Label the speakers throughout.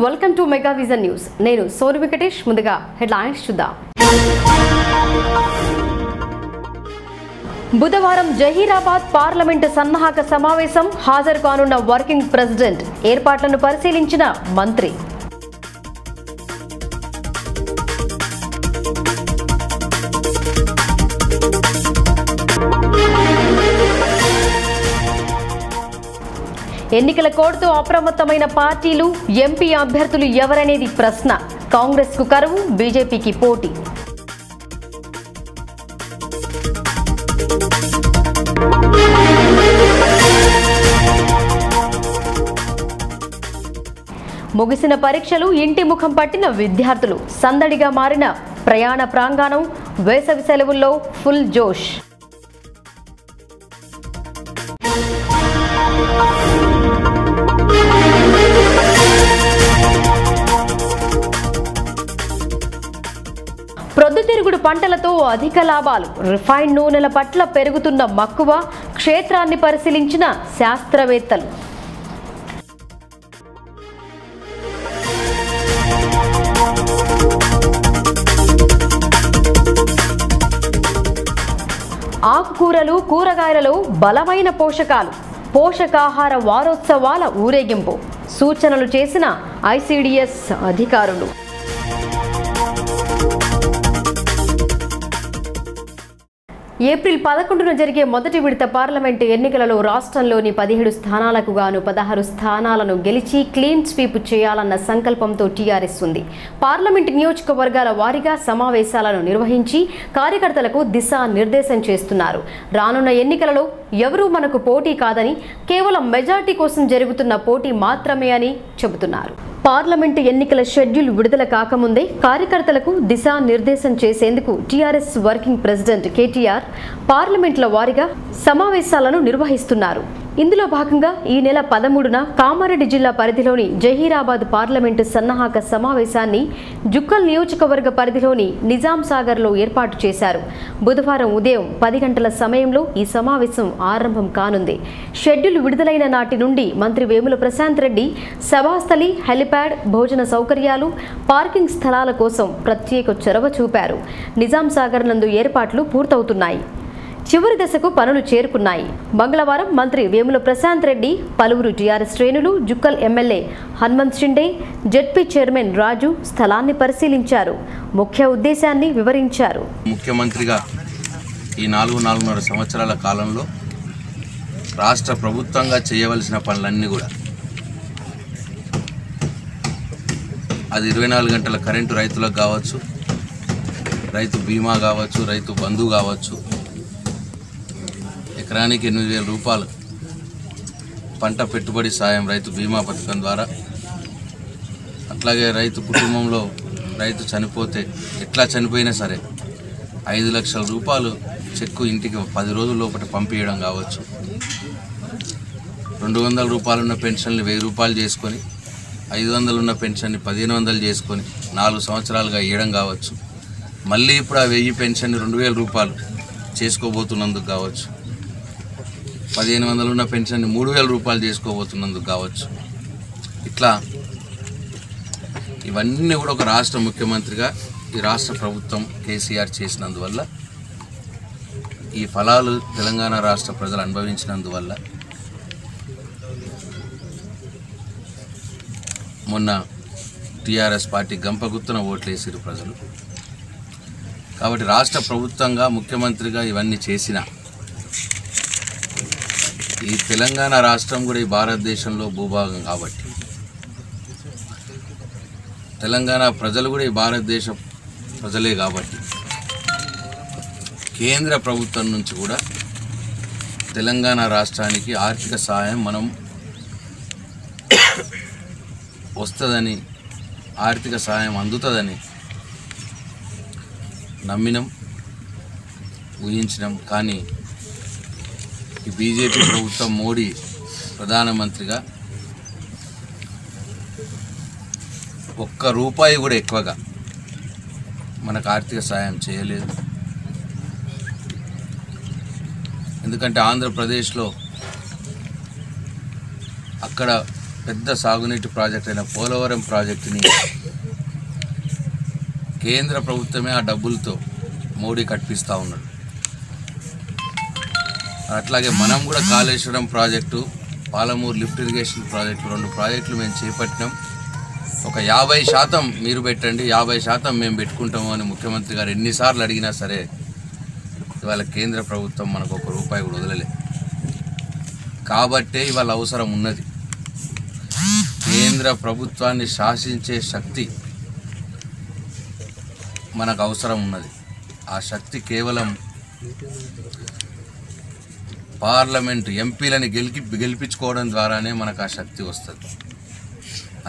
Speaker 1: Welcome to mega vision news. నేను సోను వెంకటేష్. ముందుగా headlines చూద్దాం. బుధవారం జహీరాబాద్ పార్లమెంటు సన్నాహక సమావేశం హాజరు కానున్న వర్కింగ్ ప్రెసిడెంట్. ఏర్పాట్లను పరిశీలించిన మంత్రి. ఎన్నికల కోడ్తో అప్రమత్తమైన పార్టీలు, ఎంపీ అభ్యర్థులు ఎవరనేది ప్రశ్న. కాంగ్రెస్ కు కరువు, బీజేపీకి పోటీ. ముగిసిన పరీక్షలు, ఇంటి ముఖం పట్టిన విద్యార్థులు. సందడిగా మారిన ప్రయాణ ప్రాంగణం. వేసవి సెలవుల్లో ఫుల్ జోష్. ప్రొద్దుతిరుగుడు పంటలతో అధిక లాభాలు. రిఫైన్డ్ నూనెల పట్ల పెరుగుతున్న మక్కువ. క్షేత్రాన్ని పరిశీలించిన శాస్త్రవేత్తలు. ఆకుకూరలు, కూరగాయలలో బలమైన పోషకాలు. పోషకాహార వారోత్సవాల ఊరేగింపు. సూచనలు చేసిన ఐసిడిఎస్ అధికారులు. ఏప్రిల్ 11న జరిగే మొదటి విడత పార్లమెంటు ఎన్నికలలో రాష్ట్రంలోని 17 స్థానాలకు గాను 16 స్థానాలను గెలిచి క్లీన్ స్వీప్ చేయాలన్న సంకల్పంతో టీఆర్ఎస్ ఉంది. పార్లమెంటు నియోజకవర్గాల వారీగా సమావేశాలను నిర్వహించి కార్యకర్తలకు దిశా నిర్దేశం చేస్తున్నారు. రానున్న ఎన్నికలలో ఎవరూ మనకు పోటీ కాదని, కేవలం మెజార్టీ కోసం జరుగుతున్న పోటీ మాత్రమే అని చెబుతున్నారు. పార్లమెంటు ఎన్నికల షెడ్యూల్ విడుదల కాకముందే కార్యకర్తలకు దిశా నిర్దేశం చేసేందుకు టీఆర్ఎస్ వర్కింగ్ ప్రెసిడెంట్ కేటీఆర్ పార్లమెంట్ల వారీగా సమావేశాలను నిర్వహిస్తున్నారు. ఇందులో భాగంగా ఈ నెల 13న కామారెడ్డి జిల్లా పరిధిలోని జహీరాబాద్ పార్లమెంటు సన్నాహక సమావేశాన్ని జుక్కల్ నియోజకవర్గ పరిధిలోని నిజాం సాగర్లో ఏర్పాటు చేశారు. బుధవారం ఉదయం 10 గంటల సమయంలో ఈ సమావేశం ఆరంభం కానుంది. షెడ్యూల్ విడుదలైన నాటి నుండి మంత్రి వేముల ప్రశాంత్ రెడ్డి సభాస్థలి, హెలిప్యాడ్, భోజన సౌకర్యాలు, పార్కింగ్ స్థలాల కోసం ప్రత్యేక చొరవ చూపారు. నిజాం సాగర్ నందు ఏర్పాట్లు పూర్తవుతున్నాయి. చివరి దశకు పనులు చేరుకున్నాయి. మంగళవారం మంత్రి వేముల ప్రశాంత్ రెడ్డి, పలువురు టీఆర్ఎస్ శ్రేణులు, Jukkal MLA Hanumanth Shinde, ZP chairman Raju స్థలాన్ని పరిశీలించారు. ముఖ్య ఉద్దేశాన్ని వివరించారు.
Speaker 2: ముఖ్యమంత్రిగా ఈ 4.5 సంవత్సరాల కాలంలో రాష్ట్ర ప్రభుత్వంగా చేయవలసిన పనులన్నీ కూడా, అది 24 గంటల కరెంటు రైతులకు కావచ్చు, రైతు బీమా కావచ్చు, రైతు బంధు కావచ్చు, ఎకరానికి 8,000 రూపాయలు పంట పెట్టుబడి సాయం రైతు బీమా పథకం ద్వారా, అట్లాగే రైతు కుటుంబంలో రైతు చనిపోతే ఎట్లా చనిపోయినా సరే 5 లక్షల రూపాయలు చెక్కు ఇంటికి 10 రోజుల లోపల పంపించడం కావచ్చు, 200 రూపాయలు ఉన్న పెన్షన్లు 1000 రూపాయలు చేసుకొని, 500 ఉన్న పెన్షన్ని 1500 చేసుకొని 4 సంవత్సరాలుగా ఇవ్వడం కావచ్చు, మళ్ళీ ఇప్పుడు ఆ 1000 పెన్షన్ని 2000 రూపాయలు చేసుకోబోతున్నందుకు కావచ్చు, 1500 ఉన్న పెన్షన్ని 3000 రూపాయలు చేసుకోబోతున్నందుకు కావచ్చు. ఇట్లా ఇవన్నీ కూడా ఒక రాష్ట్ర ముఖ్యమంత్రిగా ఈ రాష్ట్ర ప్రభుత్వం కేసీఆర్ చేసినందువల్ల, ఈ ఫలాలు తెలంగాణ రాష్ట్ర ప్రజలు అనుభవించినందువల్ల మొన్న టీఆర్ఎస్ పార్టీ గంపగుత్తున ఓట్లేసిరు ప్రజలు. కాబట్టి రాష్ట్ర ప్రభుత్వంగా ముఖ్యమంత్రిగా ఇవన్నీ చేసిన ఈ తెలంగాణ రాష్ట్రం కూడా ఈ భారతదేశంలో భూభాగం కాబట్టి, తెలంగాణ ప్రజలు కూడా ఈ భారతదేశ ప్రజలే కాబట్టి, కేంద్ర ప్రభుత్వం నుంచి కూడా తెలంగాణ రాష్ట్రానికి ఆర్థిక సహాయం మనం వస్తుందని, ఆర్థిక సహాయం అందుతుందని నమ్మినాం, ఊహించినాం. కానీ ఈ బీజేపీ ప్రభుత్వం, మోడీ ప్రధానమంత్రిగా ₹1 కూడా ఎక్కువగా మనకు ఆర్థిక సాయం చేయలేదు. ఎందుకంటే ఆంధ్రప్రదేశ్లో అక్కడ పెద్ద సాగునీటి ప్రాజెక్ట్ అయిన పోలవరం ప్రాజెక్టుని కేంద్ర ప్రభుత్వమే ఆ డబ్బులతో మోడీ కట్టిస్తూ ఉన్నాడు. అట్లాగే మనం కూడా Kaleshwaram project, Palamuru lift irrigation project, 2 ప్రాజెక్టులు మేము చేపట్టినాం. ఒక 50% మీరు పెట్టండి, 50% మేము పెట్టుకుంటాము అని ముఖ్యమంత్రి గారు ఎన్నిసార్లు అడిగినా సరే ఇవాళ కేంద్ర ప్రభుత్వం మనకు ₹1 కూడా వదలలే. కాబట్టే ఇవాళ అవసరం ఉన్నది. కేంద్ర ప్రభుత్వాన్ని శాసించే శక్తి మనకు అవసరం ఉన్నది. ఆ శక్తి కేవలం పార్లమెంటు ఎంపీలని గెలిపించుకోవడం ద్వారానే మనకు ఆ శక్తి వస్తుంది.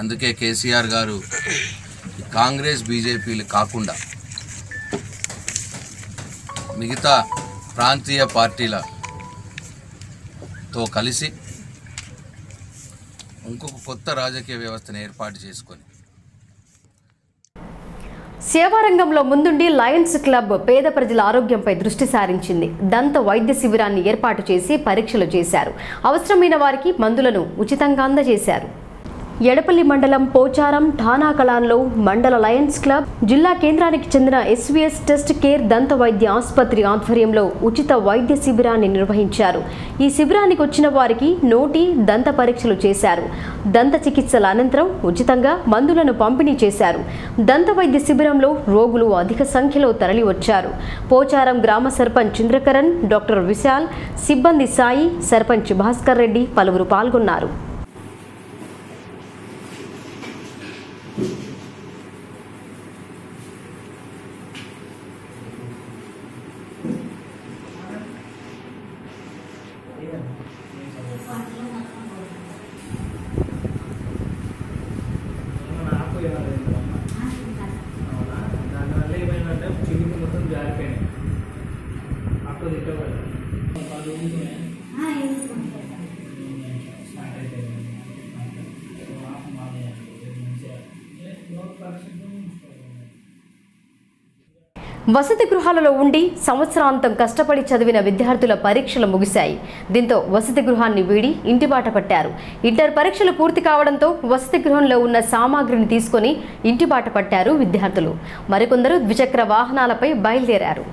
Speaker 2: అందుకే కేసీఆర్ గారు కాంగ్రెస్ బీజేపీలు కాకుండా మిగతా ప్రాంతీయ పార్టీలతో కలిసి ఇంకొక కొత్త రాజకీయ వ్యవస్థను ఏర్పాటు చేసుకొని
Speaker 1: సేవారంగంలో ముందుండి లయన్స్ క్లబ్ పేద ప్రజల ఆరోగ్యంపై దృష్టి సారించింది. దంత వైద్య శిబిరాన్ని ఏర్పాటు చేసి పరీక్షలు చేశారు. అవసరమైన వారికి మందులను ఉచితంగా అందజేశారు. ఎడపల్లి మండలం పోచారం ఠానా కళాన్లో మండల లయన్స్ క్లబ్, జిల్లా కేంద్రానికి చెందిన ఎస్వీఎస్ టెస్ట్ కేర్ దంత వైద్య ఆసుపత్రి ఆధ్వర్యంలో ఉచిత వైద్య శిబిరాన్ని నిర్వహించారు. ఈ శిబిరానికి వచ్చిన వారికి నోటి దంత పరీక్షలు చేశారు. దంత చికిత్సల అనంతరం ఉచితంగా మందులను పంపిణీ చేశారు. దంత వైద్య శిబిరంలో రోగులు అధిక సంఖ్యలో తరలి వచ్చారు. పోచారం గ్రామ సర్పంచ్ ఇంద్రకరణ్, డాక్టర్ విశాల్, సిబ్బంది సాయి, సర్పంచ్ భాస్కర్ రెడ్డి పలువురు పాల్గొన్నారు. వసతి గృహాలలో ఉండి సంవత్సరాంతం కష్టపడి చదివిన విద్యార్థుల పరీక్షలు ముగిశాయి. దీంతో వసతి గృహాన్ని వీడి ఇంటిబాట పట్టారు. ఇంటర్ పరీక్షలు పూర్తి కావడంతో వసతి గృహంలో ఉన్న సామాగ్రిని తీసుకొని ఇంటిబాట పట్టారు విద్యార్థులు. మరికొందరు ద్విచక్ర వాహనాలపై బయలుదేరారు.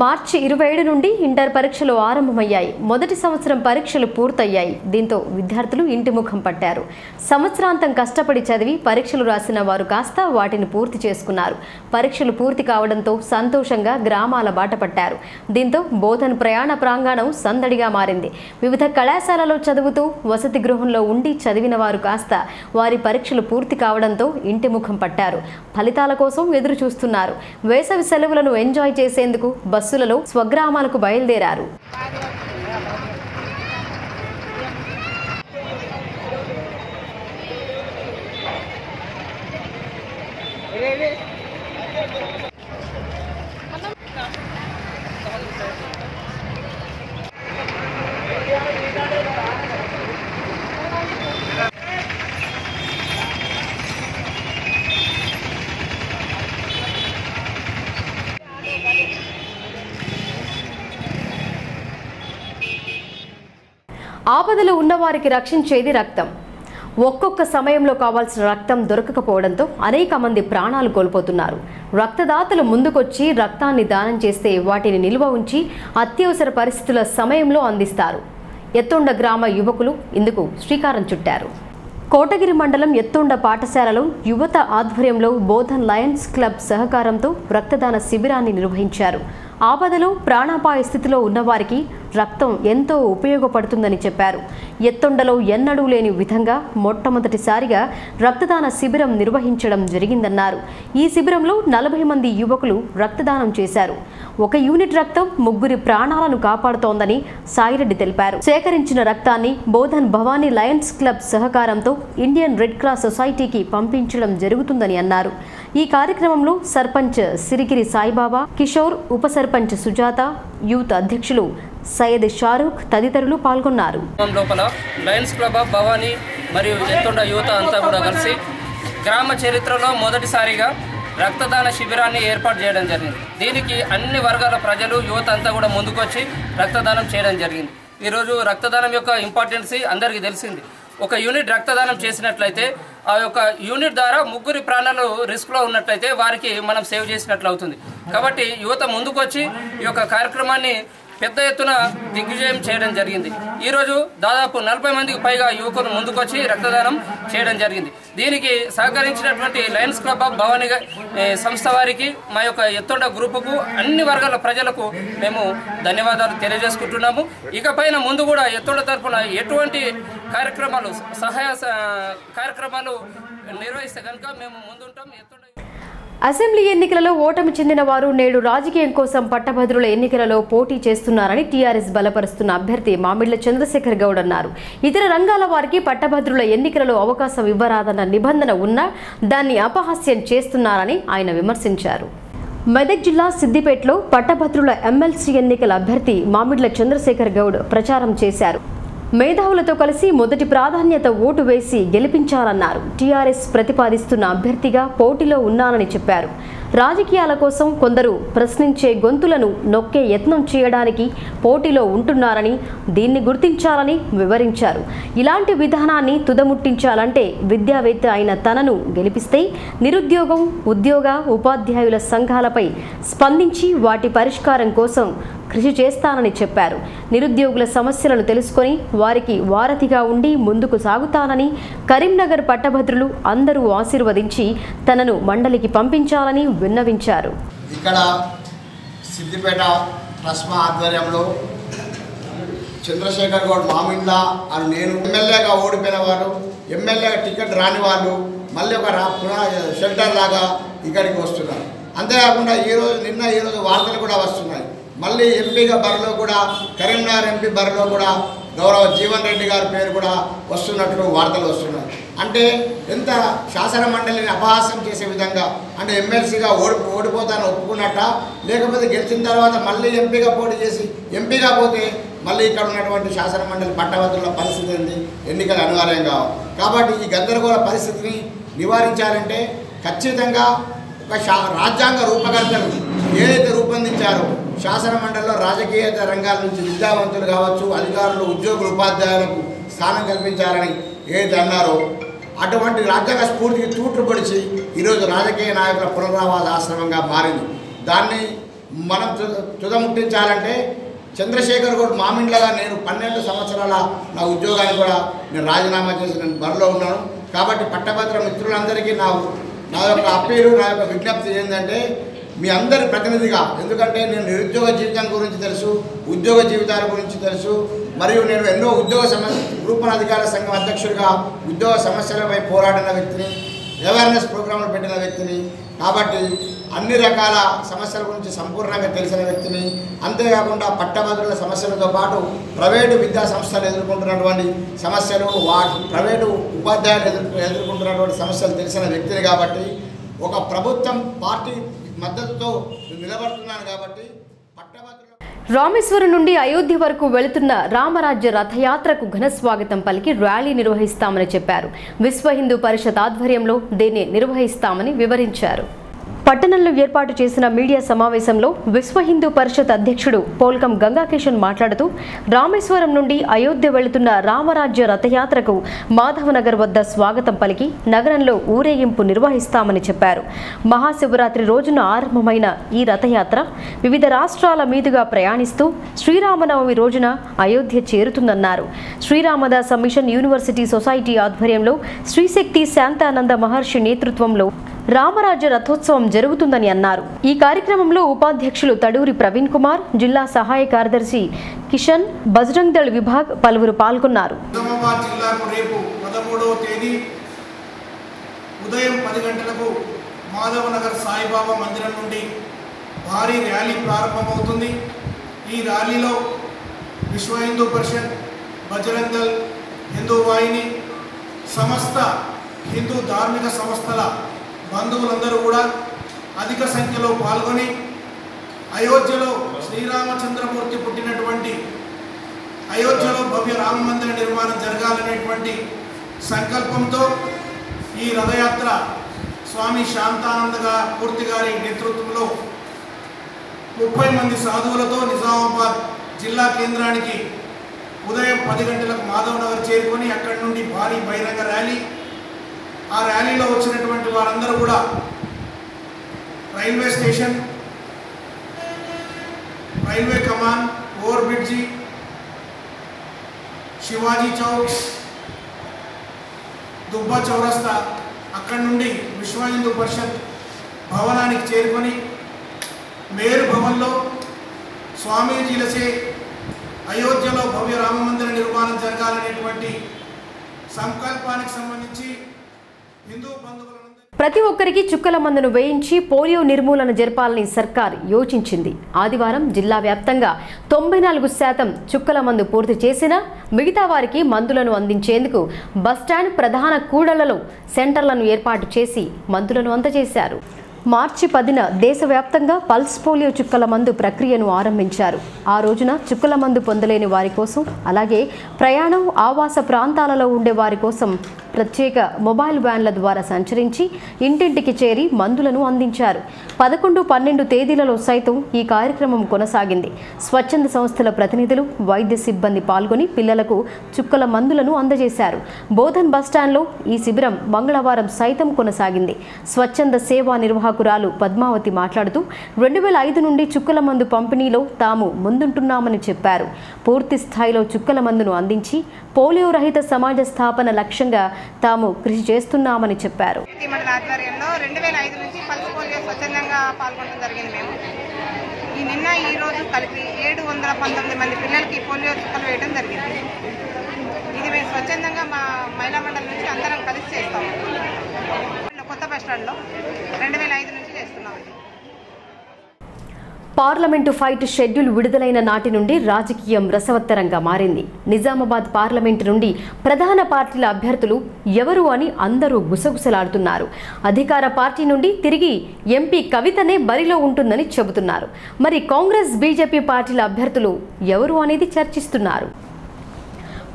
Speaker 1: మార్చి 27 నుండి ఇంటర్ పరీక్షలు ఆరంభమయ్యాయి. మొదటి సంవత్సరం పరీక్షలు పూర్తయ్యాయి. దీంతో విద్యార్థులు ఇంటి ముఖం పట్టారు. సంవత్సరాంతం కష్టపడి చదివి పరీక్షలు రాసిన వారు కాస్త వాటిని పూర్తి చేసుకున్నారు. పరీక్షలు పూర్తి కావడంతో సంతోషంగా గ్రామాల బాట పట్టారు. దీంతో బోధన్ ప్రయాణ ప్రాంగణం సందడిగా మారింది. వివిధ కళాశాలలో చదువుతూ వసతి గృహంలో ఉండి చదివిన వారు కాస్త వారి పరీక్షలు పూర్తి కావడంతో ఇంటి ముఖం పట్టారు. ఫలితాల కోసం ఎదురు చూస్తున్నారు. వేసవి సెలవులను ఎంజాయ్ చేసేందుకు బస్సులలో స్వగ్రామాలకు బయలుదేరారు. ఆపదలో ఉన్నవారికి రక్షించేది రక్తం. ఒక్కొక్క సమయంలో కావాల్సిన రక్తం దొరకకపోవడంతో అనేక మంది ప్రాణాలు కోల్పోతున్నారు. రక్తదాతలు ముందుకొచ్చి రక్తాన్ని దానం చేస్తే వాటిని నిల్వ ఉంచి అత్యవసర పరిస్థితుల సమయంలో అందిస్తారు. ఎత్తుండ గ్రామ యువకులు ఇందుకు శ్రీకారం చుట్టారు. కోటగిరి మండలం ఎత్తుండ పాఠశాలలో యువత ఆధ్వర్యంలో బోధన్ లయన్స్ క్లబ్ సహకారంతో రక్తదాన శిబిరాన్ని నిర్వహించారు. ఆపదలో ప్రాణాపాయ స్థితిలో ఉన్నవారికి రక్తం ఎంతో ఉపయోగపడుతుందని చెప్పారు. ఎత్తుండలో ఎన్నడూ లేని విధంగా మొట్టమొదటిసారిగా రక్తదాన శిబిరం నిర్వహించడం జరిగిందన్నారు. ఈ శిబిరంలో 40 మంది యువకులు రక్తదానం చేశారు. 1 యూనిట్ రక్తం 3 ప్రాణాలను కాపాడుతోందని సాయిరెడ్డి తెలిపారు. సేకరించిన రక్తాన్ని బోధన్ భవానీ లయన్స్ క్లబ్ సహకారంతో ఇండియన్ రెడ్ క్రాస్ సొసైటీకి పంపించడం జరుగుతుందని అన్నారు. ఈ కార్యక్రమంలో సర్పంచ్ సిరిగిరి సాయిబాబా, కిషోర్, ఉప సర్పంచ్ సుజాత, యూత్ అధ్యక్షులు సయ్యద్ షారూక్ తదితరులు పాల్గొన్నారు.
Speaker 3: లోపల లయన్స్ క్లబ్ ఆఫ్ భవానీ మరియు ఎత్తుండ యువత అంతా కూడా కలిసి గ్రామ చరిత్రలో మొదటిసారిగా రక్తదాన శిబిరాన్ని ఏర్పాటు చేయడం జరిగింది. దీనికి అన్ని వర్గాల ప్రజలు, యువత అంతా కూడా ముందుకొచ్చి రక్తదానం చేయడం జరిగింది. ఈరోజు రక్తదానం యొక్క ఇంపార్టెన్స్ అందరికీ తెలిసింది. ఒక యూనిట్ రక్తదానం చేసినట్లయితే ఆ యొక్క యూనిట్ ద్వారా 3 ప్రాణాలు రిస్క్లో ఉన్నట్లయితే వారికి మనం సేవ్ చేసినట్లు అవుతుంది. కాబట్టి యువత ముందుకొచ్చి ఈ యొక్క కార్యక్రమాన్ని పెద్ద ఎత్తున దిగ్విజయం చేయడం జరిగింది. ఈరోజు దాదాపు 40 మందికి పైగా యువకులు ముందుకొచ్చి రక్తదానం చేయడం జరిగింది. దీనికి సహకరించినటువంటి లయన్స్ క్లబ్ ఆఫ్ భవానీ సంస్థ వారికి, మా యొక్క ఎత్తుండ గ్రూపుకు, అన్ని వర్గాల ప్రజలకు మేము ధన్యవాదాలు తెలియజేసుకుంటున్నాము. ఇకపైన ముందు కూడా ఎత్తుండ తరఫున ఎటువంటి కార్యక్రమాలు, సహాయ కార్యక్రమాలు నిర్వహిస్తే కనుక మేము ముందుంటాం. ఎత్తుండ
Speaker 1: అసెంబ్లీ ఎన్నికలలో ఓటమి చెందిన వారు నేడు రాజకీయం కోసం పట్టభద్రుల ఎన్నికలలో పోటీ చేస్తున్నారని టీఆర్ఎస్ బలపరుస్తున్న అభ్యర్థి మామిళ్ల చంద్రశేఖర్ గౌడ్ అన్నారు. ఇతర రంగాల వారికి పట్టభద్రుల ఎన్నికలలో అవకాశం ఇవ్వరాదన్న నిబంధన ఉన్నా దాన్ని అపహాస్యం చేస్తున్నారని ఆయన విమర్శించారు. మెదక్ జిల్లా సిద్దిపేటలో పట్టభద్రుల ఎమ్మెల్సీ ఎన్నికల అభ్యర్థి మామిళ్ల చంద్రశేఖర్ గౌడ్ ప్రచారం చేశారు. మేధావులతో కలిసి మొదటి ప్రాధాన్యత ఓటు వేసి గెలిపించాలన్నారు. టీఆర్ఎస్ ప్రతిపాదిస్తున్న అభ్యర్థిగా పోటీలో ఉన్నానని చెప్పారు. రాజకీయాల కోసం కొందరు ప్రశ్నించే గొంతులను నొక్కే యత్నం చేయడానికి పోటీలో ఉంటున్నారని, దీన్ని గుర్తించాలని వివరించారు. ఇలాంటి విధానాన్ని తుదముట్టించాలంటే విద్యావేత్త అయిన తనను గెలిపిస్తే నిరుద్యోగం, ఉద్యోగ, ఉపాధ్యాయుల సంఘాలపై స్పందించి వాటి పరిష్కారం కోసం కృషి చేస్తానని చెప్పారు. నిరుద్యోగుల సమస్యలను తెలుసుకొని వారికి వారధిగా ఉండి ముందుకు సాగుతానని, కరీంనగర్ పట్టభద్రులు అందరూ ఆశీర్వదించి తనను మండలికి పంపించాలని విన్నవించారు.
Speaker 4: ఇక్కడ సిద్దిపేట ట్రస్మా ఆధ్వర్యంలో చంద్రశేఖర్ గౌడ్ మామిళ్ళ అని నేను ఎమ్మెల్యేగా ఓడిపోయిన వారు, ఎమ్మెల్యేగా టికెట్ రాని వాళ్ళు మళ్ళీ ఒక షెల్టర్ లాగా ఇక్కడికి వస్తున్నారు. అంతేకాకుండా ఈరోజు వార్తలు కూడా వస్తున్నాయి. మళ్ళీ ఎంపీగా బరిలో కూడా కరీంనగర్ ఎంపీ బరిలో కూడా గౌరవ జీవన్ రెడ్డి గారి పేరు కూడా వస్తున్నట్లు వార్తలు వస్తున్నాయి. అంటే ఎంత శాసన మండలిని అపహాస్యం చేసే విధంగా, అంటే ఎమ్మెల్సీగా ఓడిపోతాను ఒప్పుకున్నట్ట, లేకపోతే గెలిచిన తర్వాత మళ్ళీ ఎంపీగా పోటీ చేసి ఎంపీగా పోతే మళ్ళీ ఇక్కడ ఉన్నటువంటి శాసన మండలి పట్టభద్రుల పరిస్థితి ఏంది, ఎన్నికలు అనివార్యంగా. కాబట్టి ఈ గందరగోళ పరిస్థితిని నివారించాలంటే ఖచ్చితంగా ఒక రాజ్యాంగ రూపకర్తలు ఏదైతే రూపొందించారో శాసన మండలిలో రాజకీయ రంగాల నుంచి విద్యావంతులు కావచ్చు, అధికారులు, ఉద్యోగులు, ఉపాధ్యాయులకు స్థానం కల్పించాలని ఏదైతే అన్నారో అటువంటి రాజ్యాంగ స్ఫూర్తికి తూట్లు పొడిచి ఈరోజు రాజకీయ నాయకుల పునరావాస ఆశ్రమంగా మారింది. దాన్ని మనం తుదముట్టించాలంటే చంద్రశేఖర్ గౌడ్ మామిండ్లగా నేను 12 సంవత్సరాల నా ఉద్యోగాన్ని కూడా నేను రాజీనామా చేసి నేను బరిలో ఉన్నాను. కాబట్టి పట్టభద్ర మిత్రులందరికీ నా యొక్క అప్పీలు, నా యొక్క విజ్ఞప్తి ఏంటంటే మీ అందరి ప్రతినిధిగా, ఎందుకంటే నేను నిరుద్యోగ జీవితం గురించి తెలుసు, ఉద్యోగ జీవితాల గురించి తెలుసు, మరియు నేను ఎన్నో ఉద్యోగ గ్రూప్ అధికార సంఘం అధ్యక్షుడిగా ఉద్యోగ సమస్యలపై పోరాడిన వ్యక్తిని, అవేర్నెస్ ప్రోగ్రాంలు పెట్టిన వ్యక్తిని. కాబట్టి అన్ని రకాల సమస్యల గురించి సంపూర్ణంగా తెలిసిన వ్యక్తిని. అంతేకాకుండా పట్టభద్రుల సమస్యలతో పాటు ప్రైవేటు విద్యా సంస్థలు ఎదుర్కొంటున్నటువంటి సమస్యలు, ప్రైవేటు ఉపాధ్యాయులు ఎదుర్కొంటున్నటువంటి సమస్యలు తెలిసిన వ్యక్తిని. కాబట్టి ఒక ప్రభుత్వం పార్టీ మద్దతుతో నిలబడుతున్నాను. కాబట్టి పట్టభద్రుల
Speaker 1: రామేశ్వరం నుండి అయోధ్య వరకు వెళుతున్న రామరాజ్య రథయాత్రకు ఘన స్వాగతం పలికి ర్యాలీ నిర్వహిస్తామని చెప్పారు. విశ్వ హిందూ పరిషత్ ఆధ్వర్యంలో దీన్ని నిర్వహిస్తామని వివరించారు. పట్టణంలో ఏర్పాటు చేసిన మీడియా సమావేశంలో విశ్వ హిందూ పరిషత్ అధ్యక్షుడు పోల్కం గంగాకిషన్ మాట్లాడుతూ రామేశ్వరం నుండి అయోధ్య వెళుతున్న రామరాజ్య రథయాత్రకు మాధవనగర్ వద్ద స్వాగతం పలికి నగరంలో ఊరేగింపు నిర్వహిస్తామని చెప్పారు. మహాశివరాత్రి రోజున ఆరంభమైన ఈ రథయాత్ర వివిధ రాష్ట్రాల మీదుగా ప్రయాణిస్తూ శ్రీరామనవమి రోజున అయోధ్య చేరుతుందన్నారు. శ్రీరామదాస మిషన్ యూనివర్సిటీ సొసైటీ ఆధ్వర్యంలో శ్రీశక్తి శాంతానంద మహర్షి నేతృత్వంలో రామరాజ్య రథోత్సవం జరుగుతుందని అన్నారు. ఈ కార్యక్రమంలో ఉపాధ్యక్షులు తడూరి ప్రవీణ్ కుమార్, జిల్లా సహాయ కార్యదర్శి కిషన్, బజరంగ్ దళ్ విభాగ్ పలువురు పాల్గొన్నారు.
Speaker 5: ఉదయం 10 గంటలకు మాధవనగర్ సాయిబాబా మందిరం నుండి భారీ ర్యాలీ ప్రారంభమవుతుంది. ఈ ర్యాలీలో విశ్వ హిందూ పరిషత్, బజరంగ్ దళ్, హిందూ వాహిని, సమస్త హిందూ ధార్మిక సంస్థల బంధువులందరూ కూడా అధిక సంఖ్యలో పాల్గొని అయోధ్యలో శ్రీరామచంద్రమూర్తి పుట్టినటువంటి అయోధ్యలో భవ్య రామ మందిర నిర్మాణం జరగాలనేటువంటి సంకల్పంతో ఈ రథయాత్ర స్వామి శాంతానంద మూర్తి గారి నేతృత్వంలో 30 మంది సాధువులతో నిజామాబాద్ జిల్లా కేంద్రానికి ఉదయం 10 గంటలకు మాధవ్ నగర్ చేరుకొని అక్కడి నుండి భారీ బహిరంగ ర్యాలీ. ఆ ర్యాలీలో వచ్చినటువంటి వారందరూ కూడా రైల్వే స్టేషన్, రైల్వే కమాన్, ఓవర్ బ్రిడ్జి, శివాజీ చౌక్, దుబ్బా చౌరస్తా, అక్కడి నుండి విశ్వ హిందూ పరిషత్ భవనానికి చేరుకొని మేరు భవన్లో స్వామీజీలచే అయోధ్యలో భవ్య రామ మందిర నిర్మాణం జరగాలనేటువంటి సంకల్పానికి సంబంధించి హిందూ బంధువులందరూ
Speaker 1: ప్రతి ఒక్కరికి చుక్కల మందును వేయించి పోలియో నిర్మూలన జరపాలని సర్కార్ యోచించింది. ఆదివారం జిల్లా వ్యాప్తంగా 94% చుక్కల మందు పూర్తి చేసినా మిగతా వారికి మందులను అందించేందుకు బస్టాండ్ ప్రధాన కూడళ్లలో సెంటర్లను ఏర్పాటు చేసి మందులను అందజేశారు. మార్చి 10న దేశవ్యాప్తంగా పల్స్ పోలియో చుక్కల మందు ప్రక్రియను ఆరంభించారు. ఆ రోజున చుక్కల మందు పొందలేని వారి కోసం, అలాగే ప్రయాణం ఆవాస ప్రాంతాలలో ఉండే వారి కోసం ప్రత్యేక మొబైల్ వ్యాన్ల ద్వారా సంచరించి ఇంటింటికి చేరి మందులను అందించారు. 11, 12 తేదీలలో సైతం ఈ కార్యక్రమం కొనసాగింది. స్వచ్ఛంద సంస్థల ప్రతినిధులు, వైద్య సిబ్బంది పాల్గొని పిల్లలకు చుక్కల మందులను అందజేశారు. బోధన్ బస్టాండ్లో ఈ శిబిరం మంగళవారం సైతం కొనసాగింది. స్వచ్ఛంద సేవా నిర్వాహకురాలు పద్మావతి మాట్లాడుతూ 2005 నుండి చుక్కల మందు పంపిణీలో తాము ముందుంటున్నామని చెప్పారు. పూర్తి స్థాయిలో చుక్కల మందును అందించి పోలియో రహిత సమాజ స్థాపన లక్ష్యంగా తాము కృషి చేస్తున్నామని చెప్పారు.
Speaker 6: మండల ఆధ్వర్యంలో 2005 నుంచి పల్స్ పోలియో స్వచ్ఛందంగా పాల్గొనడం జరిగింది. మేము నిన్న ఈ రోజు కలిపి 719 మంది పిల్లలకి పోలియో చుక్కలు వేయడం జరిగింది. ఇది మేము స్వచ్ఛందంగా మా మహిళా మండలి నుంచి అందరం కలిసి చేస్తాము. కొత్త బస్ స్టాండ్లో 2005 నుంచి చేస్తున్నాము.
Speaker 1: పార్లమెంటు ఫైట్ షెడ్యూల్ విడుదలైన నాటి నుండి రాజకీయం రసవత్తరంగా మారింది. నిజామాబాద్ పార్లమెంటు నుండి ప్రధాన పార్టీల అభ్యర్థులు ఎవరు అని అందరూ గుసగుసలాడుతున్నారు. అధికార పార్టీ నుండి తిరిగి ఎంపీ కవితనే బరిలో ఉంటుందని చెబుతున్నారు. మరి కాంగ్రెస్, బీజేపీ పార్టీల అభ్యర్థులు ఎవరు అనేది చర్చిస్తున్నారు.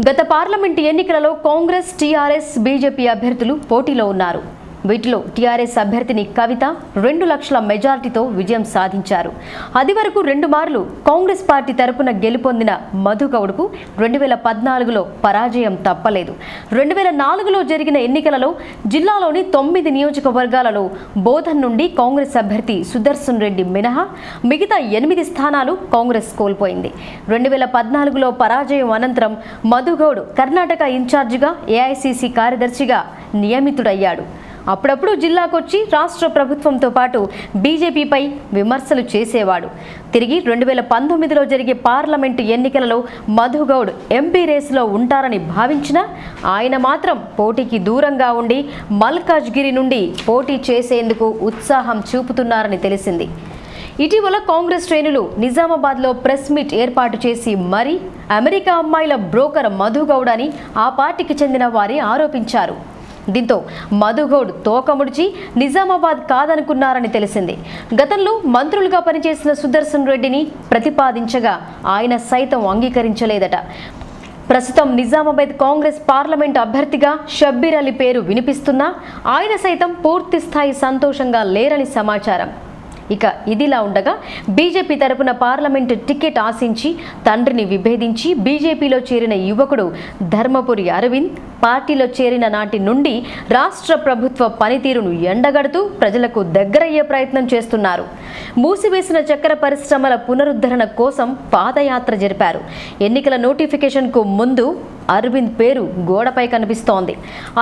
Speaker 1: గత పార్లమెంటు ఎన్నికలలో కాంగ్రెస్, టీఆర్ఎస్, బీజేపీ అభ్యర్థులు పోటీలో ఉన్నారు. వీటిలో టీఆర్ఎస్ అభ్యర్థిని కవిత 2 లక్షల మెజార్టీతో విజయం సాధించారు. అది వరకు 2 మార్లు కాంగ్రెస్ పార్టీ తరపున గెలుపొందిన మధుగౌడ్కు 2014లో పరాజయం తప్పలేదు. 2004లో జరిగిన ఎన్నికలలో జిల్లాలోని 9 నియోజకవర్గాలలో బోధన్ నుండి కాంగ్రెస్ అభ్యర్థి సుదర్శన్ రెడ్డి మినహా మిగతా 8 స్థానాలు కాంగ్రెస్ కోల్పోయింది. 2014లో పరాజయం అనంతరం మధుగౌడ్ కర్ణాటక ఇన్ఛార్జిగా, ఏఐసీసీ కార్యదర్శిగా నియమితుడయ్యాడు. అప్పుడప్పుడు జిల్లాకొచ్చి రాష్ట్ర ప్రభుత్వంతో పాటు బీజేపీపై విమర్శలు చేసేవాడు. తిరిగి 2019లో జరిగే పార్లమెంటు ఎన్నికలలో మధుగౌడ్ ఎంపీ రేసులో ఉంటారని భావించినా ఆయన మాత్రం పోటీకి దూరంగా ఉండి మల్కాజ్గిరి నుండి పోటీ చేసేందుకు ఉత్సాహం చూపుతున్నారని తెలిసింది. ఇటీవల కాంగ్రెస్ శ్రేణులు నిజామాబాద్లో ప్రెస్ మీట్ ఏర్పాటు చేసి మరీ అమెరికా అమ్మాయిల బ్రోకర్ మధుగౌడ్ అని ఆ పార్టీకి చెందిన వారి ఆరోపించారు. దీంతో మధుగౌడ్ తోకముడిచి నిజామాబాద్ కాదనుకున్నారని తెలిసింది. గతంలో మంత్రులుగా పనిచేసిన సుదర్శన్ రెడ్డిని ప్రతిపాదించగా ఆయన సైతం అంగీకరించలేదట. ప్రస్తుతం నిజామాబాద్ కాంగ్రెస్ పార్లమెంట్ అభ్యర్థిగా షబ్బీర్ అలీ పేరు వినిపిస్తున్నా ఆయన సైతం పూర్తి స్థాయి సంతోషంగా లేరని సమాచారం. ఇక ఇదిలా ఉండగా బీజేపీ తరపున పార్లమెంటు టికెట్ ఆశించి తండ్రిని విభేదించి బీజేపీలో చేరిన యువకుడు ధర్మపురి అరవింద్ పార్టీలో చేరిన నాటి నుండి రాష్ట్ర ప్రభుత్వ పనితీరును ఎండగడుతూ ప్రజలకు దగ్గరయ్యే ప్రయత్నం చేస్తున్నారు. మూసివేసిన చక్కెర పరిశ్రమల పునరుద్ధరణ కోసం పాదయాత్ర జరిపారు. ఎన్నికల నోటిఫికేషన్కు ముందు అరవింద్ పేరు గోడపై కనిపిస్తోంది.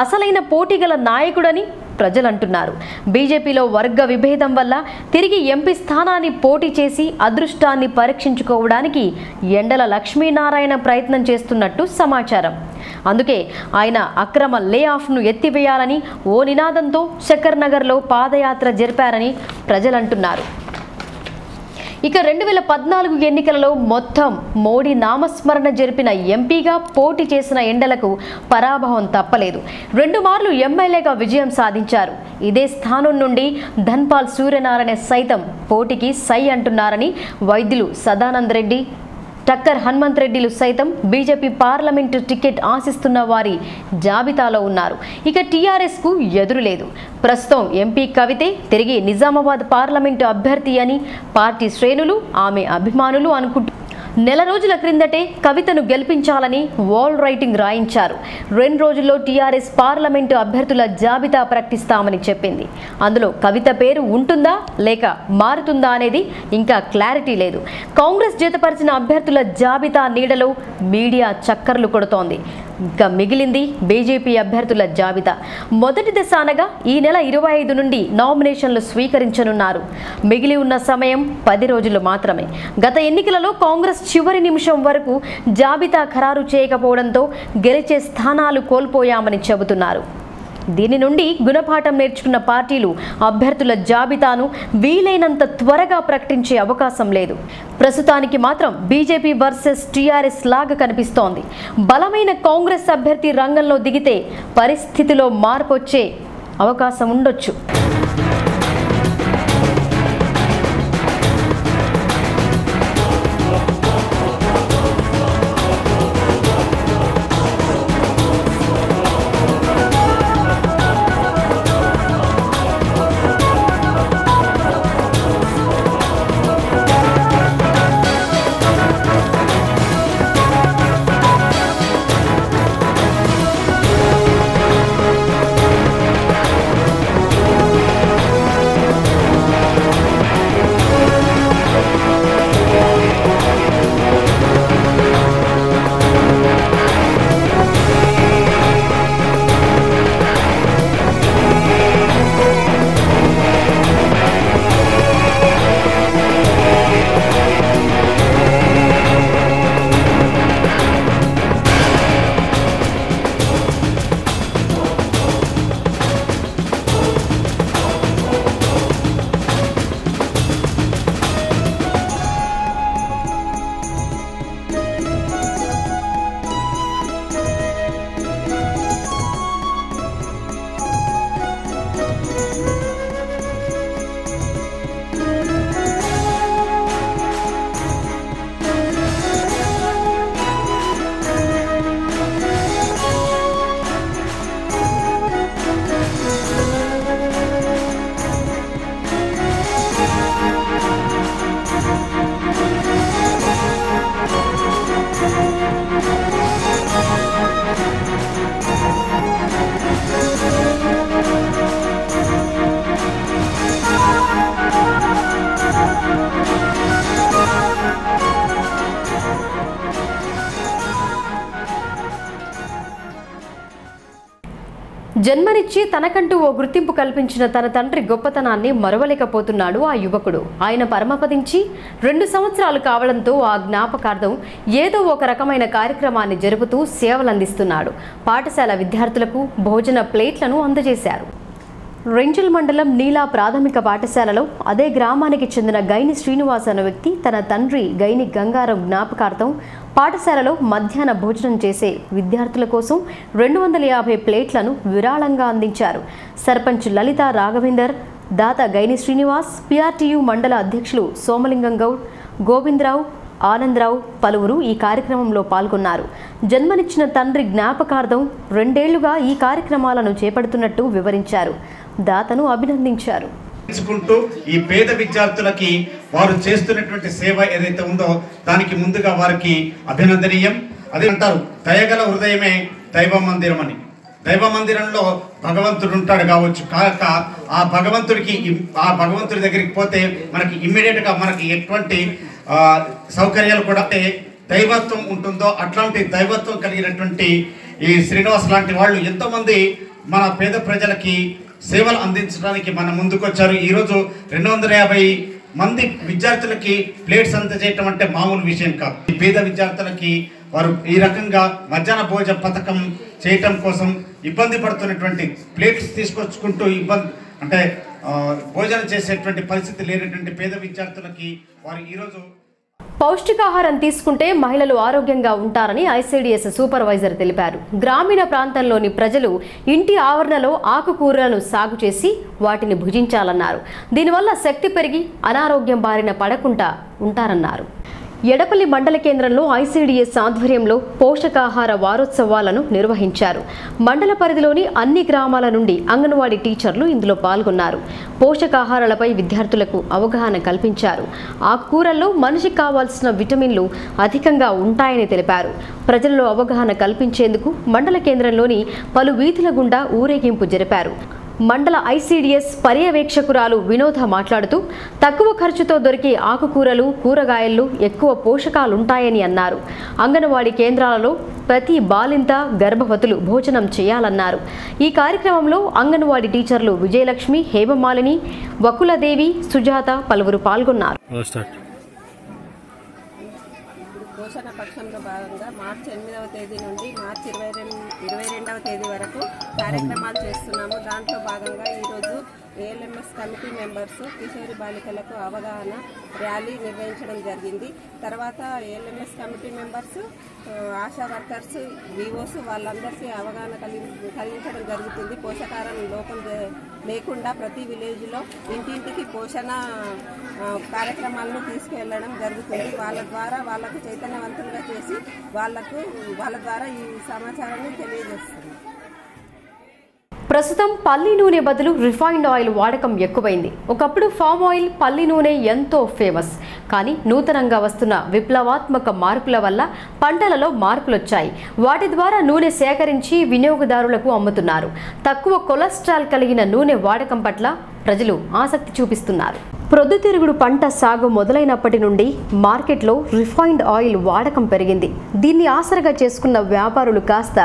Speaker 1: అసలైన పోటీగల నాయకుడని ప్రజలంటున్నారు. బీజేపీలో వర్గ విభేదం వల్ల తిరిగి ఎంపీ స్థానాన్ని పోటీ చేసి అదృష్టాన్ని పరీక్షించుకోవడానికి ఎండల లక్ష్మీనారాయణ ప్రయత్నం చేస్తున్నట్టు సమాచారం. అందుకే ఆయన అక్రమ లే ఆఫ్ను ఎత్తివేయాలని ఓ నినాదంతో శక్కర్ నగర్లో పాదయాత్ర జరిపారని ప్రజలంటున్నారు. ఇక 2014 ఎన్నికలలో మొత్తం మోడీ నామస్మరణ జరిపిన ఎంపీగా పోటీ చేసిన ఎండలకు పరాభవం తప్పలేదు. 2 మార్లు ఎమ్మెల్యేగా విజయం సాధించారు. ఇదే స్థానం నుండి ధన్పాల్ సూర్యనారాయణ సైతం పోటీకి సై అంటున్నారని వైద్యులు సదానంద్ రెడ్డి, టక్కర్ హనుమంత్ రెడ్డిలు సైతం బీజేపీ పార్లమెంటు టికెట్ ఆశిస్తున్న వారి జాబితాలో ఉన్నారు. ఇక టీఆర్ఎస్కు ఎదురులేదు. ప్రస్తుతం ఎంపీ కవితే తిరిగి నిజామాబాద్ పార్లమెంటు అభ్యర్థి అని పార్టీ శ్రేణులు, ఆమె అభిమానులు అనుకుంటున్నారు. నెల రోజుల క్రిందటే కవితను గెలిపించాలని వాల్ రైటింగ్ రాయించారు. 2 రోజుల్లో టీఆర్ఎస్ పార్లమెంటు అభ్యర్థుల జాబితా ప్రకటిస్తామని చెప్పింది. అందులో కవిత పేరు ఉంటుందా లేక మారుతుందా అనేది ఇంకా క్లారిటీ లేదు. కాంగ్రెస్ జతపరిచిన అభ్యర్థుల జాబితా నీడలో మీడియా చక్కర్లు కొడుతోంది. ఇంకా మిగిలింది బీజేపీ అభ్యర్థుల జాబితా. మొదటి దశ అనగా ఈ నెల 25 నుండి నామినేషన్లు స్వీకరించనున్నారు. మిగిలి ఉన్న సమయం 10 రోజులు మాత్రమే. గత ఎన్నికలలో కాంగ్రెస్ చివరి నిమిషం వరకు జాబితా ఖరారు చేయకపోవడంతో గెలిచే స్థానాలు కోల్పోయామని చెబుతున్నారు. దీని నుండి గుణపాఠం నేర్చుకున్న పార్టీలు అభ్యర్థుల జాబితాను వీలైనంత త్వరగా ప్రకటించే అవకాశం లేదు. ప్రస్తుతానికి మాత్రం బీజేపీ వర్సెస్ టీఆర్ఎస్ లాగా కనిపిస్తోంది. బలమైన కాంగ్రెస్ అభ్యర్థి రంగంలో దిగితే పరిస్థితిలో మార్పు వచ్చే అవకాశం ఉండొచ్చు. జన్మనిచ్చి తనకంటూ ఓ గుర్తింపు కల్పించిన తన తండ్రి గొప్పతనాన్ని మరవలేకపోతున్నాడు ఆ యువకుడు. ఆయన పరమపదించి 2 సంవత్సరాలు కావడంతో ఆ జ్ఞాపకార్థం ఏదో ఒక రకమైన కార్యక్రమాన్ని జరుపుతూ సేవలందిస్తున్నాడు. పాఠశాల విద్యార్థులకు భోజన ప్లేట్లను అందజేశారు. రెంజల్ మండలం నీలా ప్రాథమిక పాఠశాలలో అదే గ్రామానికి చెందిన గైని శ్రీనివాస్ అనే వ్యక్తి తన తండ్రి గైని గంగారం జ్ఞాపకార్థం పాఠశాలలో మధ్యాహ్న భోజనం చేసే విద్యార్థుల కోసం 250 ప్లేట్లను విరాళంగా అందించారు. సర్పంచ్ లలిత రాఘవేందర్, దాత గైని శ్రీనివాస్, పిఆర్టీయూ మండల అధ్యక్షులు సోమలింగం గౌడ్, గోవిందరావు, ఆనందరావు పలువురు ఈ కార్యక్రమంలో పాల్గొన్నారు. జన్మనిచ్చిన తండ్రి జ్ఞాపకార్థం 2 ఏళ్లుగా ఈ కార్యక్రమాలను చేపడుతున్నట్టు వివరించారు. దాతను అభినందించారు.
Speaker 7: ఈ పేద విద్యార్థులకి వారు చేస్తున్నటువంటి సేవ ఏదైతే ఉందో దానికి ముందుగా వారికి అభినందనీయం. అదే అంటారు, దయగల హృదయమే దైవ మందిరం అని. దైవ మందిరంలో భగవంతుడు ఉంటాడు కావచ్చు, కాక ఆ భగవంతుడి దగ్గరికి పోతే మనకి ఇమ్మీడియట్గా మనకి ఎటువంటి సౌకర్యాలు కూడా దైవత్వం ఉంటుందో అట్లాంటి దైవత్వం కలిగినటువంటి ఈ శ్రీనివాస్ లాంటి వాళ్ళు ఎంతోమంది మన పేద ప్రజలకి సేవలు అందించడానికి మన ముందుకొచ్చారు. ఈరోజు 250 మంది విద్యార్థులకి ప్లేట్స్ అందజేయటం అంటే మామూలు విషయం కాదు. ఈ పేద విద్యార్థులకి వారు ఈ రకంగా మధ్యాహ్న భోజన పథకం చేయటం కోసం ఇబ్బంది పడుతున్నటువంటి ప్లేట్స్ తీసుకొచ్చుకుంటూ భోజనం చేసేటువంటి పరిస్థితి లేనటువంటి పేద విద్యార్థులకి వారు ఈరోజు
Speaker 1: పౌష్టికాహారం తీసుకుంటే మహిళలు ఆరోగ్యంగా ఉంటారని ఐసీడీఎస్ సూపర్వైజర్ తెలిపారు. గ్రామీణ ప్రాంతంలోని ప్రజలు ఇంటి ఆవరణలో ఆకుకూరలను సాగు చేసి వాటిని భుజించాలన్నారు. దీనివల్ల శక్తి పెరిగి అనారోగ్యం బారిన పడకుండా ఉంటారన్నారు. ఎడపల్లి మండల కేంద్రంలో ఐసీడీఎస్ ఆధ్వర్యంలో పోషకాహార వారోత్సవాలను నిర్వహించారు. మండల పరిధిలోని అన్ని గ్రామాల నుండి అంగన్వాడీ టీచర్లు ఇందులో పాల్గొన్నారు. పోషకాహారాలపై విద్యార్థులకు అవగాహన కల్పించారు. ఆకుకూరల్లో మనిషికి కావాల్సిన విటమిన్లు అధికంగా ఉంటాయని తెలిపారు. ప్రజలలో అవగాహన కల్పించేందుకు మండల కేంద్రంలోని పలు వీధుల గుండా ఊరేగింపు జరిపారు. మండల ఐసీడీఎస్ పర్యవేక్షకురాలు వినోద మాట్లాడుతూ తక్కువ ఖర్చుతో దొరికే ఆకుకూరలు, కూరగాయల్లో ఎక్కువ పోషకాలుంటాయని అన్నారు. అంగన్వాడీ కేంద్రాలలో ప్రతి బాలింత, గర్భవతులు భోజనం చేయాలన్నారు. ఈ కార్యక్రమంలో అంగన్వాడీ టీచర్లు విజయలక్ష్మి, హేమమాలిని, వకులదేవి, సుజాత పలువురు పాల్గొన్నారు.
Speaker 8: పోషణ పక్షంలో భాగంగా మార్చి 8వ తేదీ నుండి మార్చి 22వ తేదీ వరకు కార్యక్రమాలు చేస్తున్నాము. దాంట్లో భాగంగా ఈరోజు ఏఎల్ఎంఎస్ కమిటీ మెంబర్స్ కిషోరి బాలికలకు అవగాహన ర్యాలీ నిర్వహించడం జరిగింది. తర్వాత ఏఎల్ఎంఎస్ కమిటీ మెంబర్స్, ఆశా వర్కర్స్, వివోస్ వాళ్ళందరికీ అవగాహన కలిగించడం జరుగుతుంది. పోషకాహారం లోపం లేకుండా ప్రతి విలేజ్లో ఇంటింటికి పోషణ కార్యక్రమాలను తీసుకువెళ్ళడం జరుగుతుంది. వాళ్ళ ద్వారా వాళ్ళకు చైతన్యవంతులుగా చేసి వాళ్ళ ద్వారా ఈ సమాచారాన్ని తెలియజేస్తుంది.
Speaker 1: ప్రస్తుతం పల్లి నూనె బదులు రిఫైన్డ్ ఆయిల్ వాడకం ఎక్కువైంది. ఒకప్పుడు ఫామ్ ఆయిల్, పల్లి నూనె ఎంతో ఫేమస్. కానీ నూతనంగా వస్తున్న విప్లవాత్మక మార్పుల వల్ల పంటలలో మార్పులొచ్చాయి. వాటి ద్వారా నూనె సేకరించి వినియోగదారులకు అమ్ముతున్నారు. తక్కువ కొలెస్ట్రాల్ కలిగిన నూనె వాడకం పట్ల ప్రజలు ఆసక్తి చూపిస్తున్నారు. ప్రొద్దుతిరుగుడు పంట సాగు మొదలైనప్పటి నుండి మార్కెట్లో రిఫైన్డ్ ఆయిల్ వాడకం పెరిగింది. దీన్ని ఆసరగా చేసుకున్న వ్యాపారులు కాస్త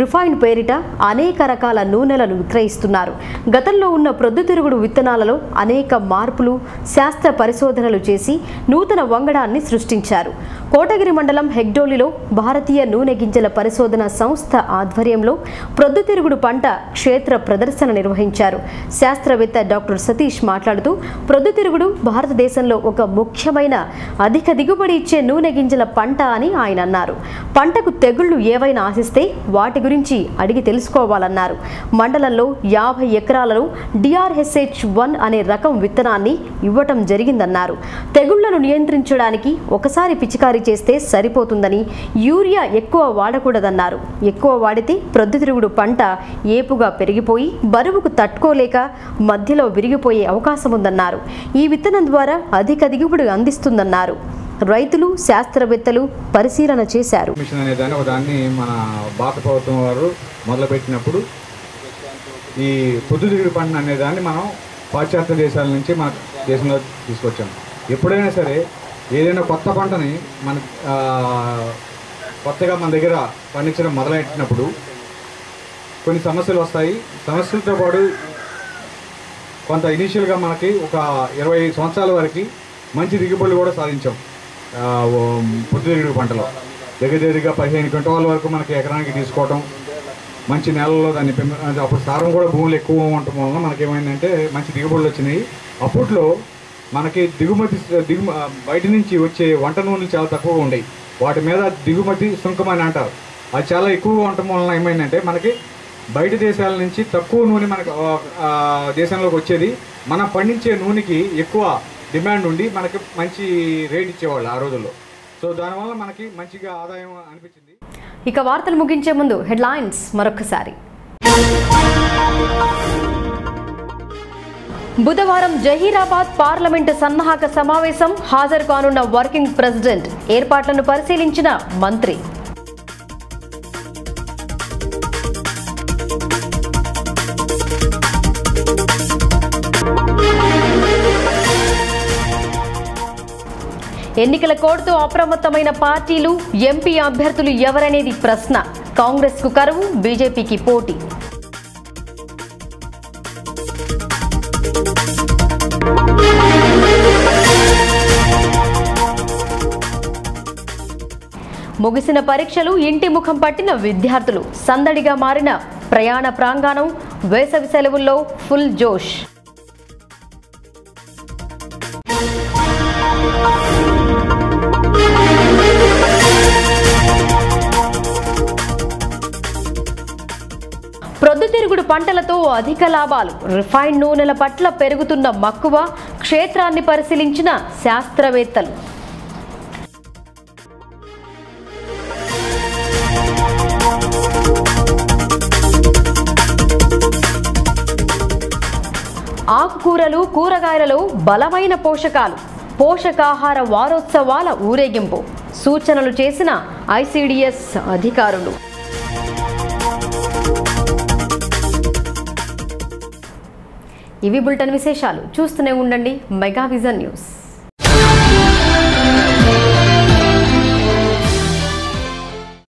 Speaker 1: రిఫైన్డ్ పేరిట అనేక రకాల నూనెలను విక్రయిస్తున్నారు. గతంలో ఉన్న ప్రొద్దుతిరుగుడు విత్తనాలలో అనేక మార్పులు, శాస్త్ర పరిశోధనలు చేసి నూతన వంగడాన్ని సృష్టించారు. కోటగిరి మండలం హెగ్డోలిలో భారతీయ నూనె గింజల పరిశోధన సంస్థ ఆధ్వర్యంలో ప్రొద్దుతిరుగుడు పంట క్షేత్ర ప్రదర్శన నిర్వహించారు. శాస్త్రవేత్త డాక్టర్ సతీష్ మాట్లాడుతూ ప్రొద్దుతిరుగుడు భారతదేశంలో ఒక ముఖ్యమైన అధిక దిగుబడి ఇచ్చే నూనె గింజల పంట అని ఆయన అన్నారు. పంటకు తెగుళ్లు ఏవైనా ఆశిస్తే వాటి గురించి అడిగి తెలుసుకోవాలన్నారు. మండలంలో 50 ఎకరాలలో DRSH1 అనే రకం విత్తనాన్ని ఇవ్వటం జరిగిందన్నారు. తెగుళ్లను నియంత్రించడానికి ఒకసారి పిచికారీ చేస్తే సరిపోతుందని, యూరియా ఎక్కువ వాడకూడదన్నారు. ఎక్కువ వాడితే ప్రొద్దుతిరుగుడు పంట ఏపుగా పెరిగిపోయి బరువుకు తట్టుకోలేక మధ్యలో విరిగిపోయే అవకాశం ఉందన్నారు. ఈ విత్తనం ద్వారా అధిక దిగుబడి అందిస్తుందన్నారు. రైతులు, శాస్త్రవేత్తలు పరిశీలన చేశారు.
Speaker 9: మిషన్ అనే దాన్ని మన భారత ప్రభుత్వం వారు మొదలుపెట్టినప్పుడు ఈ పొద్దుతిరుగుడు పంట అనే దాన్ని మనం పాశ్చాత్య దేశాల నుంచి మన దేశంలో తీసుకొచ్చాం. ఎప్పుడైనా సరే ఏదైనా కొత్త పంటని కొత్తగా మన దగ్గర పండించడం మొదలెట్టినప్పుడు కొన్ని సమస్యలు వస్తాయి. సమస్యలతో పాటు కొంత ఇనీషియల్గా మనకి ఒక 20 సంవత్సరాల వరకు మంచి దిగుబడులు కూడా సాధించాం. పొద్దుతిరుగుడు పంటలో దగ్గరగా 15 క్వింటాల వరకు మనకి ఎకరానికి తీసుకోవటం, మంచి నేలలో దాన్ని అప్పుడు సారం కూడా భూములు ఎక్కువ ఉండటం వలన మనకేమైందంటే మంచి దిగుబడులు వచ్చినాయి. అప్పట్లో మనకి బయట నుంచి వచ్చే వంట నూనెలు చాలా తక్కువగా ఉండేవి. వాటి మీద దిగుమతి సుంకం అని అంటారు. అది చాలా ఎక్కువగా ఉండటం వలన ఏమైందంటే మనకి బయట దేశాల నుంచి తక్కువ నూనె మనకు దేశంలోకి వచ్చేది. మనం పండించే నూనెకి ఎక్కువ డిమాండ్ ఉండి మనకి మంచి రేట్ ఇచ్చేవాళ్ళు ఆ రోజుల్లో. సో దానివల్ల మనకి మంచిగా ఆదాయం అనిపించింది.
Speaker 1: ఇక వార్తలు ముగించే ముందు హెడ్లైన్స్ మరొకసారి. బుధవారం జహీరాబాద్ పార్లమెంటు సన్నాహక సమావేశం హాజరు కానున్న వర్కింగ్ ప్రెసిడెంట్. ఏర్పాట్లను పరిశీలించిన మంత్రి. ఎన్నికల కోడ్తో అప్రమత్తమైన పార్టీలు, ఎంపీ అభ్యర్థులు ఎవరనేది ప్రశ్న. కాంగ్రెస్కు కరువు, బీజేపీకి పోటీ. ముగిసిన పరీక్షలు, ఇంటి ముఖం పట్టిన విద్యార్థులు. సందడిగా మారిన ప్రయాణ ప్రాంగణం. వేసవి సెలవుల్లో ఫుల్ జోష్. ప్రొద్దుతిరుగుడు పంటలతో అధిక లాభాలు. రిఫైన్డ్ నూనెల పట్ల పెరుగుతున్న మక్కువ. క్షేత్రాన్ని పరిశీలించిన శాస్త్రవేత్తలు. ఆకుకూరలు కూరగాయలలో బలమైన పోషకాలు, పోషకాహార వారోత్సవాల ఊరేగింపు సూచనలు చేసిన ఐసిడిఎస్ అధికారులు. ఇవి బులెటిన్ విశేషాలు. చూస్తూనే ఉండండి మెగా విజన్ న్యూస్.